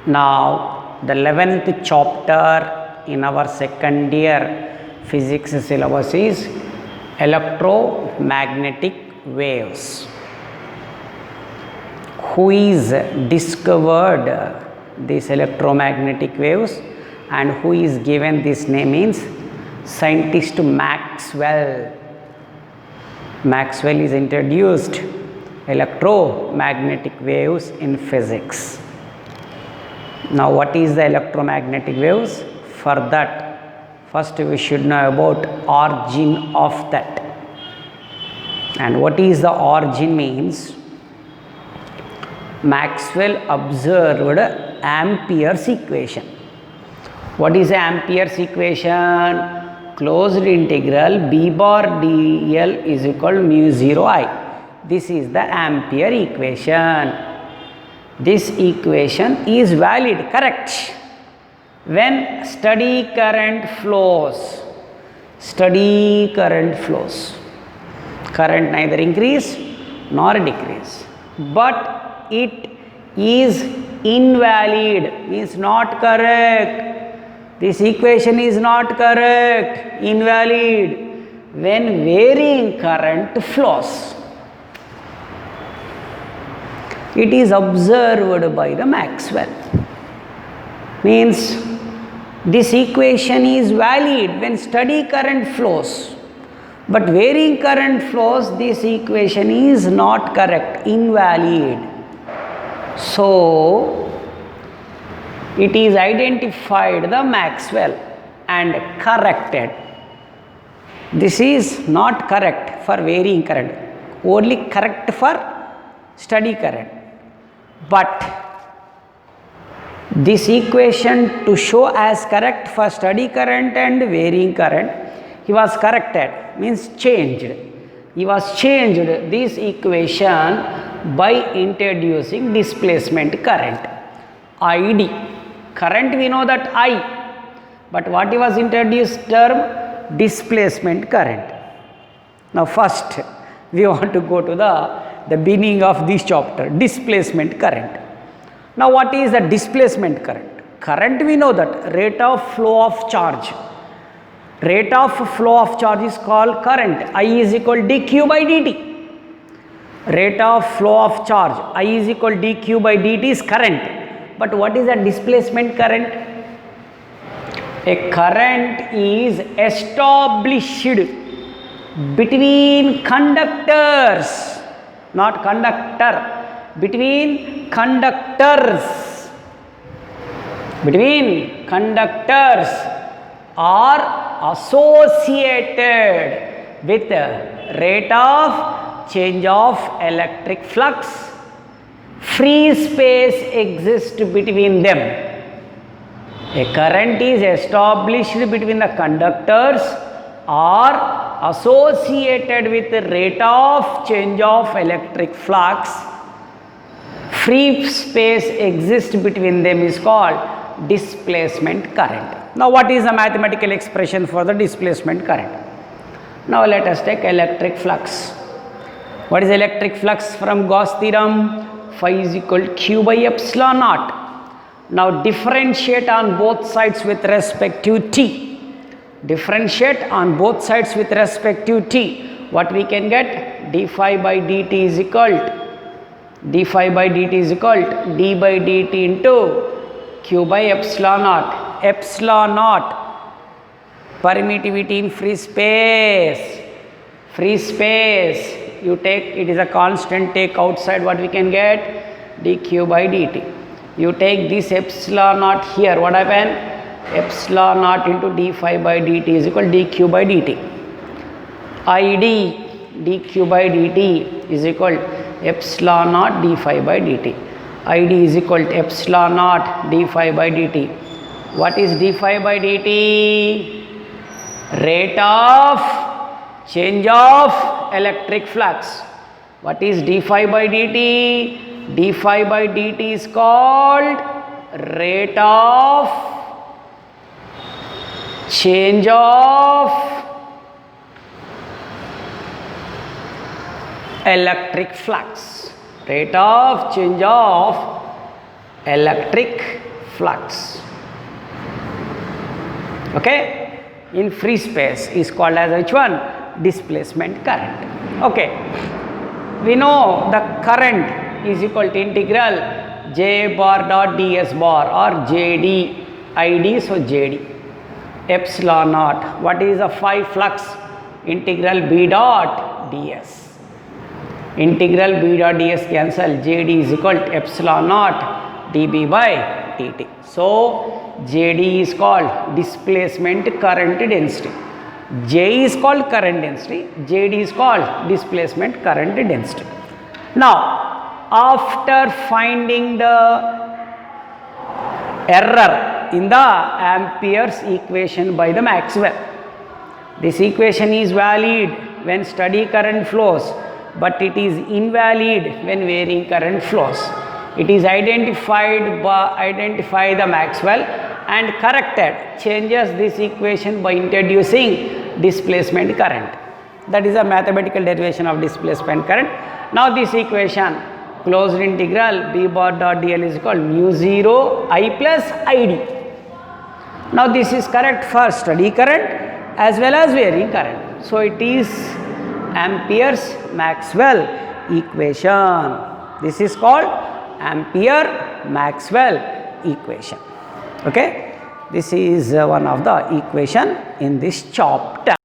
Now, the 11th chapter in our second year physics syllabus is electromagnetic waves. Who is discovered these electromagnetic waves and who is given this name means scientist Maxwell. Maxwell is introduced electromagnetic waves in physics. Now, what is the electromagnetic waves? For that, first we should know about origin of that. And what is the origin means? Maxwell observed Ampere's equation. What is Ampere's equation? Closed integral B bar dl is equal to mu 0 I. This is the Ampere equation. This equation is valid, correct, when steady current flows. Steady current flows. Current neither increase nor decrease. But it is invalid, means not correct. This equation is not correct, invalid, when varying current flows. It is observed by the Maxwell. Means this equation is valid when steady current flows, but varying current flows, this equation is not correct, invalid. So, it is identified the Maxwell and corrected. This is not correct for varying current, only correct for steady current. But this equation to show as correct for steady current and varying current, he was corrected, means changed. He was changed this equation by introducing displacement current, ID. Current we know that I, but what he was introduced term? Displacement current. Now first we want to go to the beginning of this chapter, displacement current. Now what is the displacement current? Current we know that rate of flow of charge. Rate of flow of charge is called current. I is equal dq by dt. Rate of flow of charge I is equal dq by dt is current. But what is the displacement current? A current is established between conductors, not conductor, between conductors. Between conductors are associated with rate of change of electric flux. Free space exists between them. A current is established between the conductors or associated with the rate of change of electric flux. Free space exists between them is called displacement current. Now what is the mathematical expression for the displacement current? Now let us take electric flux. What is electric flux from Gauss theorem? Phi is equal to Q by epsilon naught. Now differentiate on both sides with respect to T. Differentiate on both sides with respect to T. What we can get? d phi by dt is equal to d phi by dt is equal to d by dt into Q by epsilon naught. Epsilon naught, permittivity in free space. Free space, you take, it is a constant, take outside, what we can get? dq by dt. You take this epsilon naught here, what happen? Epsilon naught into d phi by dt is equal to dq by dt. id dq by dt is equal to epsilon naught d phi by dt. id is equal to epsilon naught d phi by dt. What is d phi by dt? Rate of change of electric flux. What is d phi by dt? d phi by dt is called rate of change of electric flux. Rate of change of electric flux. Okay, in free space is called as which one? Displacement current. Okay, we know the current is equal to integral J bar dot ds bar or JD, ID, so JD epsilon naught. What is the phi flux? Integral B dot ds. Integral B dot ds cancel. JD is equal to epsilon naught dB by dt. So JD is called displacement current density. J is called current density. JD is called displacement current density. Now, after finding the error in the Ampere's equation by the Maxwell, this equation is valid when steady current flows, but it is invalid when varying current flows. It is identify the Maxwell and corrected, changes this equation by introducing displacement current. That is a mathematical derivation of displacement current. Now this equation, closed integral B bar dot dl is called mu 0 I plus ID. Now this is correct for steady current as well as varying current. So it is Ampere's Maxwell equation. This is called Ampere Maxwell equation. Okay, this is one of the equation in this chapter.